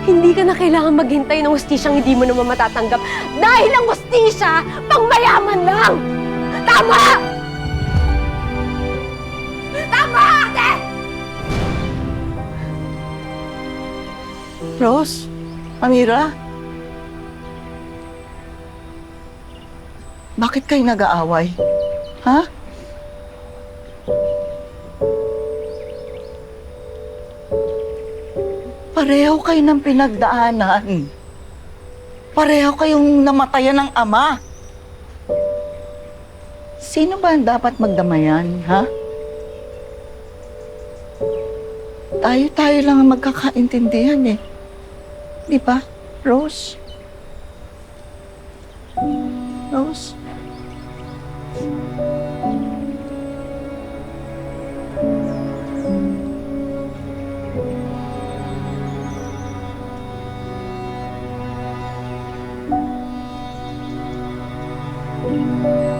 Hindi ka na kailangan maghintay ng hustisyang hindi mo naman matatanggap dahil ang hustisya, pang mayaman lang! Tama! Tama, ate! Rose? Amira? Bakit kayo nag-aaway? Ha? Pareho kayo ng pinagdaanan. Pareho kayong namatayan ng ama. Sino ba ang dapat magdamayan, ha? Tayo-tayo lang ang magkakaintindihan eh. Di ba, Rose? Rose?